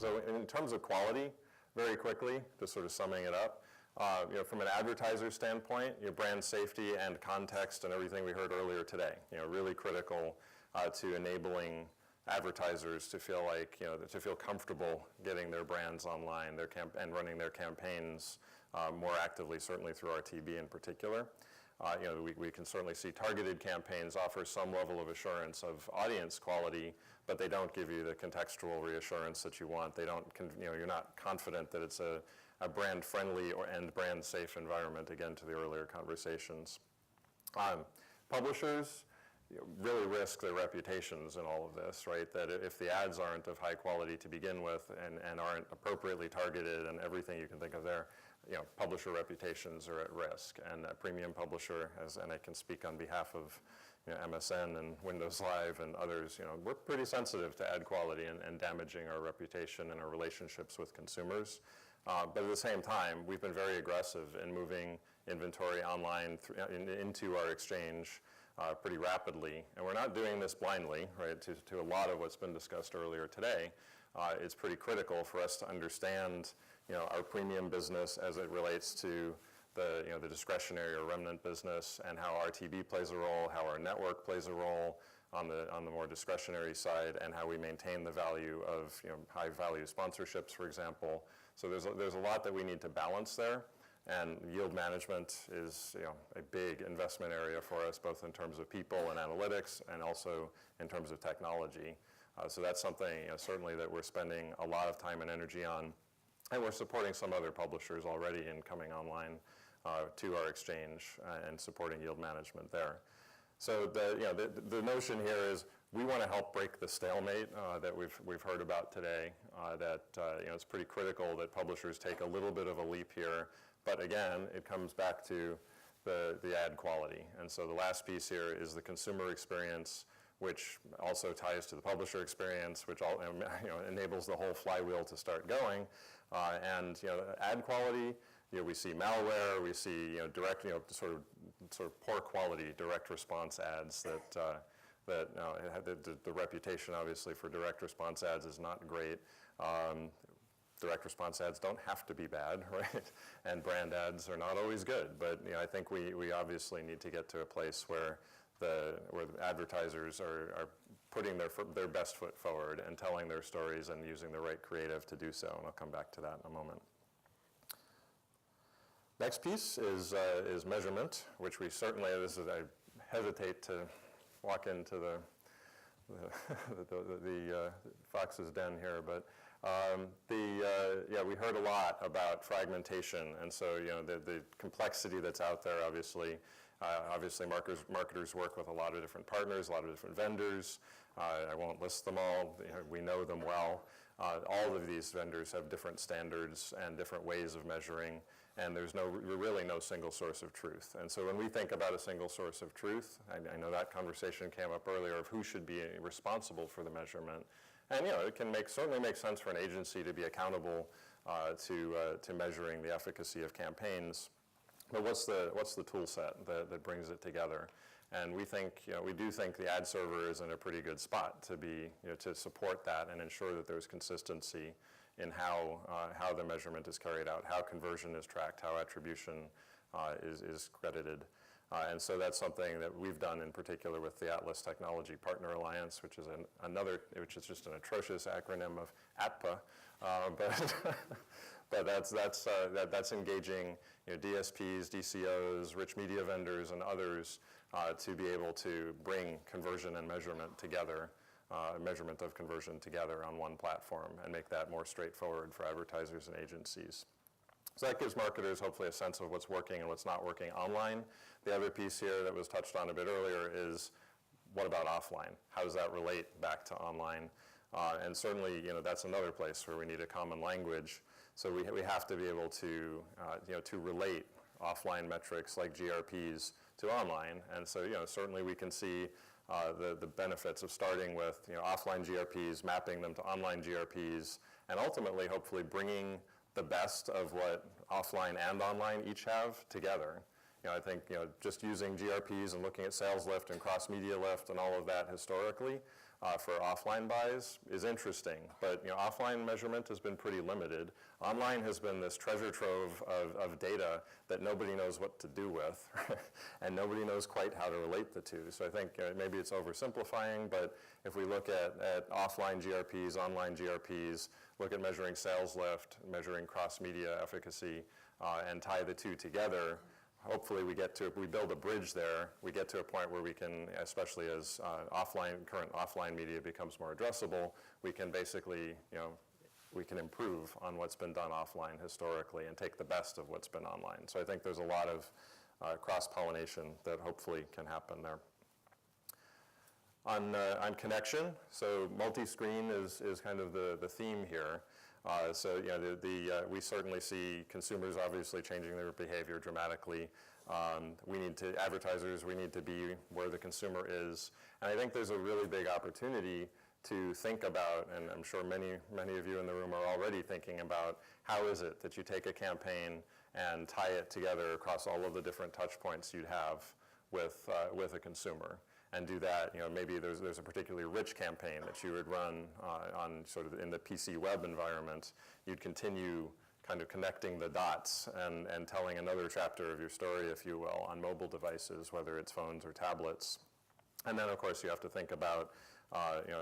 So in terms of quality, very quickly, just sort of summing it up, from an advertiser standpoint, brand safety and context and everything we heard earlier today, really critical to enabling advertisers to feel like, to feel comfortable getting their brands online, and running their campaigns more actively, certainly through RTB in particular. We can certainly see targeted campaigns offer some level of assurance of audience quality, but they don't give you the contextual reassurance that you want. They don't, you're not confident that it's a brand-friendly and brand-safe environment, again, to the earlier conversations. Publishers really risk their reputations in all of this, right? That if the ads aren't of high quality to begin with and aren't appropriately targeted and everything you can think of there, publisher reputations are at risk. And a premium publisher, and I can speak on behalf of MSN and Windows Live and others, we're pretty sensitive to ad quality and damaging our reputation and our relationships with consumers. But at the same time, we've been very aggressive in moving inventory online into our exchange pretty rapidly. And we're not doing this blindly, right? To a lot of what's been discussed earlier today, it's pretty critical for us to understand our premium business as it relates to the discretionary or remnant business, and how RTB plays a role, how our network plays a role on the more discretionary side, and how we maintain the value of high value sponsorships, for example. So there's a lot that we need to balance there, and yield management is a big investment area for us, both in terms of people and analytics, and also in terms of technology. So that's something certainly that we're spending a lot of time and energy on. And we're supporting some other publishers already in coming online to our exchange and supporting yield management there. So the notion here is we want to help break the stalemate that we've heard about today. That it's pretty critical that publishers take a little bit of a leap here. But again, it comes back to the ad quality. And so the last piece here is the consumer experience, which also ties to the publisher experience, which enables the whole flywheel to start going. And ad quality, we see malware, we see direct, sort of poor quality direct response ads that the reputation obviously for direct response ads is not great. Direct response ads don't have to be bad, right? And brand ads are not always good. But I think we obviously need to get to a place where the advertisers are putting their best foot forward and telling their stories and using the right creative to do so. And I'll come back to that in a moment. Next piece is measurement, which we certainly, I hesitate to walk into the fox's den here, but we heard a lot about fragmentation, and so the complexity that's out there. Obviously, marketers work with a lot of different partners, a lot of different vendors. I won't list them all. We know them well. All of these vendors have different standards and different ways of measuring, and there's really no single source of truth. And so when we think about a single source of truth, I know that conversation came up earlier of who should be responsible for the measurement. And it can certainly make sense for an agency to be accountable to measuring the efficacy of campaigns. But what's the tool set that brings it together? And we do think the ad server is in a pretty good spot to be to support that and ensure that there's consistency in how the measurement is carried out, how conversion is tracked, how attribution is credited. And so that's something that we've done in particular with the Atlas Technology Partner Alliance, which is which is just an atrocious acronym of ATPA, but that's engaging DSPs, DCOs, rich media vendors, and others to be able to bring conversion and measurement together, measurement of conversion together on one platform, and make that more straightforward for advertisers and agencies. So that gives marketers hopefully a sense of what's working and what's not working online. The other piece here that was touched on a bit earlier is, what about offline? How does that relate back to online? And certainly, that's another place where we need a common language. So we have to be able to, to relate offline metrics like GRPs to online. And so, certainly we can see the benefits of starting with, offline GRPs, mapping them to online GRPs, and ultimately, hopefully, bringing the best of what offline and online each have together I think, just using GRPs and looking at sales lift and cross-media lift and all of that historically for offline buys is interesting. But, offline measurement has been pretty limited. Online has been this treasure trove of data that nobody knows what to do with, and nobody knows quite how to relate the two. So I think maybe it's oversimplifying, but if we look at offline GRPs, online GRPs, look at measuring sales lift, measuring cross-media efficacy, and tie the two together, hopefully we build a bridge there, we get to a point where we can, especially as current offline media becomes more addressable, we can basically, we can improve on what's been done offline historically and take the best of what's been online. So I think there's a lot of cross-pollination that hopefully can happen there. On connection, so multi-screen is kind of the theme here. We certainly see consumers obviously changing their behavior dramatically. Advertisers, we need to be where the consumer is. And I think there's a really big opportunity to think about, and I'm sure many of you in the room are already thinking about, how is it that you take a campaign and tie it together across all of the different touch points you'd have with a consumer. And do that, maybe there's a particularly rich campaign that you would run on sort of in the PC web environment. You'd continue kind of connecting the dots and telling another chapter of your story, if you will, on mobile devices, whether it's phones or tablets. And then, of course, you have to think about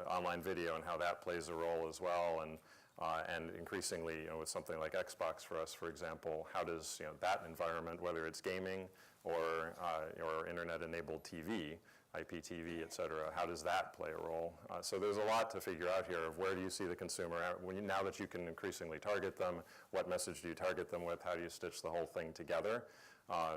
online video and how that plays a role as well. And increasingly, with something like Xbox for us, for example, how does that environment, whether it's gaming or internet-enabled TV, IPTV, et cetera, how does that play a role? So there's a lot to figure out here of where do you see the consumer, now that you can increasingly target them, what message do you target them with, how do you stitch the whole thing together,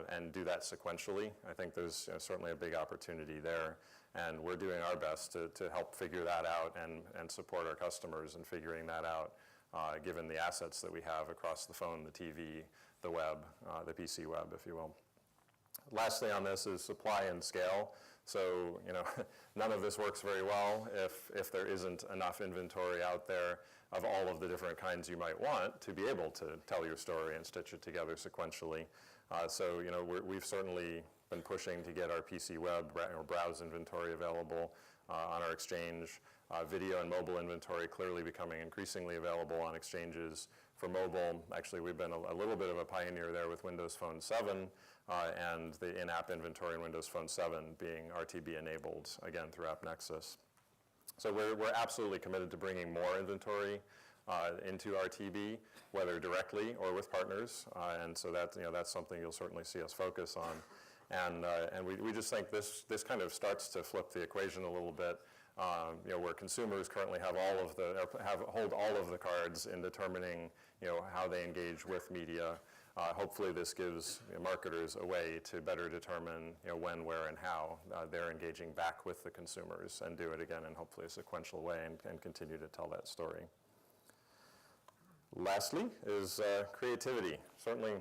and do that sequentially. I think there's certainly a big opportunity there, and we're doing our best to help figure that out and support our customers in figuring that out, given the assets that we have across the phone, the TV, the web, the PC web, if you will. Lastly on this is supply and scale. So, none of this works very well if there isn't enough inventory out there of all of the different kinds you might want to be able to tell your story and stitch it together sequentially. So, we've certainly been pushing to get our PC web or browse inventory available on our Exchange. Video and mobile inventory clearly becoming increasingly available on exchanges. For mobile, actually, we've been a little bit of a pioneer there with Windows Phone 7 and the in-app inventory in Windows Phone 7 being RTB enabled, again, through AppNexus. So we're absolutely committed to bringing more inventory into RTB, whether directly or with partners, and so that's something you'll certainly see us focus on. And we just think this kind of starts to flip the equation a little bit, where consumers currently hold all of the cards in determining how they engage with media. Hopefully this gives marketers a way to better determine when, where, and how they're engaging back with the consumers, and do it again in hopefully a sequential way and continue to tell that story. Lastly is creativity. Certainly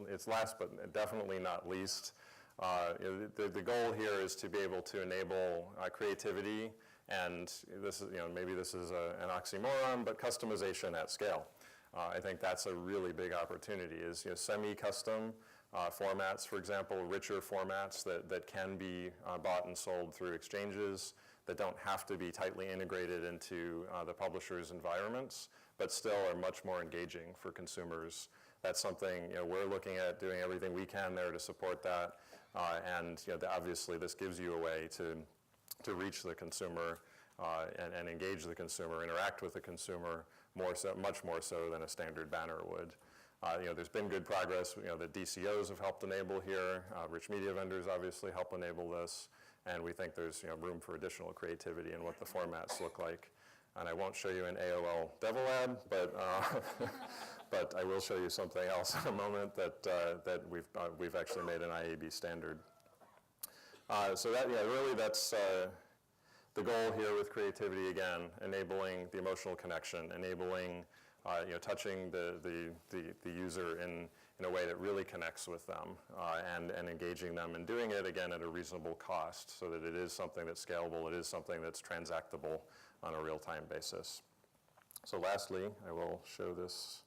it's last, but definitely not least. The goal here is to be able to enable creativity, and this is, maybe this is an oxymoron, but customization at scale. I think that's a really big opportunity, is semi-custom formats, for example, richer formats that can be bought and sold through exchanges, that don't have to be tightly integrated into the publisher's environments, but still are much more engaging for consumers. That's something we're looking at, doing everything we can there to support that, and obviously this gives you a way to reach the consumer and engage the consumer, interact with the consumer much more so than a standard banner would. There's been good progress. The DCOs have helped enable here. Rich media vendors obviously help enable this, and we think there's room for additional creativity in what the formats look like. And I won't show you an AOL Devil ad, but but I will show you something else in a moment that we've actually made an IAB standard. So that really that's the goal here with creativity, again, enabling the emotional connection, enabling touching the user in a way that really connects with them, and engaging them, and doing it again at a reasonable cost, so that it is something that's scalable, it is something that's transactable on a real-time basis. So lastly, I will show this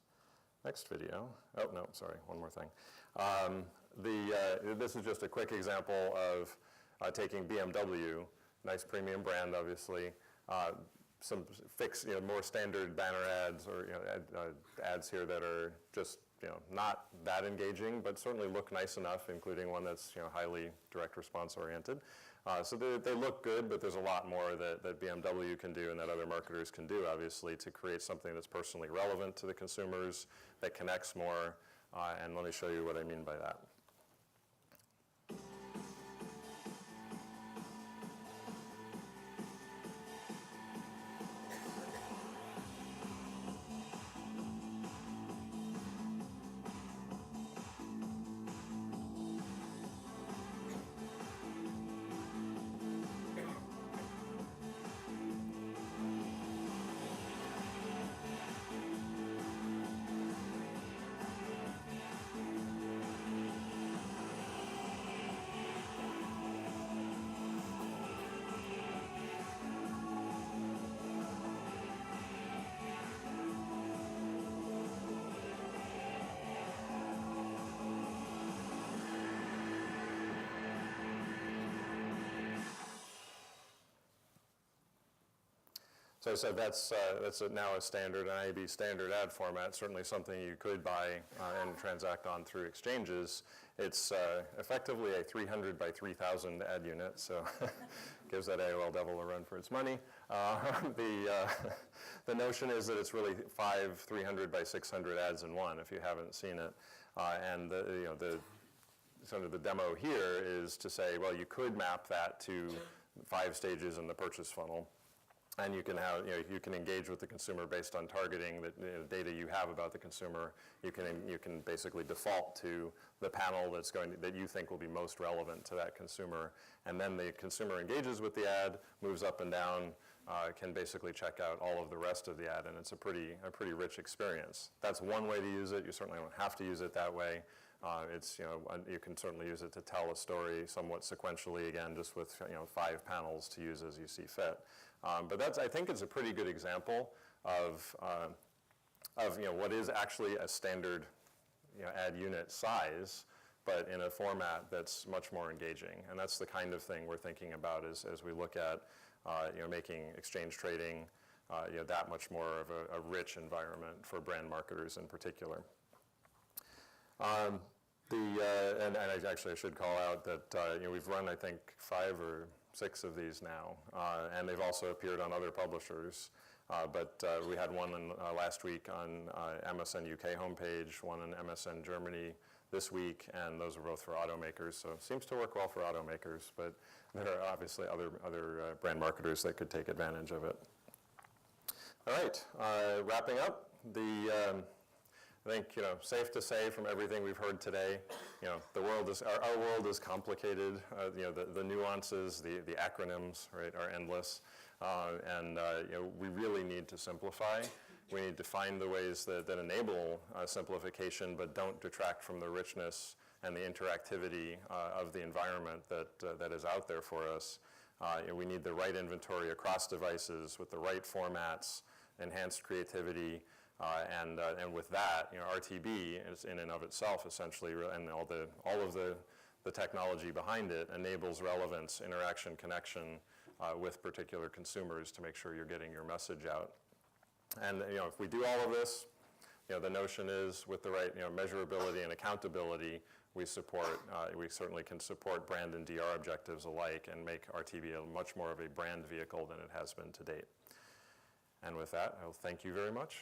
next video. Oh, no, sorry, one more thing. This is just a quick example of taking BMW, nice premium brand, obviously, some fixed, more standard banner ads or ads here that are just not that engaging, but certainly look nice enough, including one that's highly direct response oriented. So they look good, but there's a lot more that BMW can do and that other marketers can do, obviously, to create something that's personally relevant to the consumers, that connects more. And let me show you what I mean by that. So I said that's now a standard, an IAB standard ad format, certainly something you could buy and transact on through exchanges. It's effectively a 300 by 3,000 ad unit, so gives that AOL devil a run for its money. The notion is that it's really 5 300 by 600 ads in one, if you haven't seen it. And sort of the demo here is to say, well, you could map that to 5 stages in the purchase funnel. And you can have, you can engage with the consumer based on targeting the data you have about the consumer. You can basically default to the panel that you think will be most relevant to that consumer. And then the consumer engages with the ad, moves up and down, can basically check out all of the rest of the ad, and it's a pretty rich experience. That's one way to use it. You certainly don't have to use it that way. You can certainly use it to tell a story somewhat sequentially, again, just with 5 panels to use as you see fit. But I think it's a pretty good example of what is actually a standard ad unit size, but in a format that's much more engaging. And that's the kind of thing we're thinking about as we look at making exchange trading that much more of a rich environment for brand marketers in particular. And I should call out that we've run, I think, 5 or 6 of these now, and they've also appeared on other publishers. But we had one last week on MSN UK homepage, one on MSN Germany this week, and those are both for automakers. So it seems to work well for automakers, but there are obviously other brand marketers that could take advantage of it. All right, wrapping up, I think safe to say from everything we've heard today, the world is our world is complicated. The nuances, the acronyms, right, are endless, and we really need to simplify. We need to find the ways that enable simplification, but don't detract from the richness and the interactivity of the environment that is out there for us. We need the right inventory across devices with the right formats, enhanced creativity. And with that, RTB is in and of itself essentially, and all of the technology behind it enables relevance, interaction, connection with particular consumers to make sure you're getting your message out. And if we do all of this, the notion is with the right measurability and accountability, we certainly can support brand and DR objectives alike and make RTB much more of a brand vehicle than it has been to date. And with that, I'll thank you very much.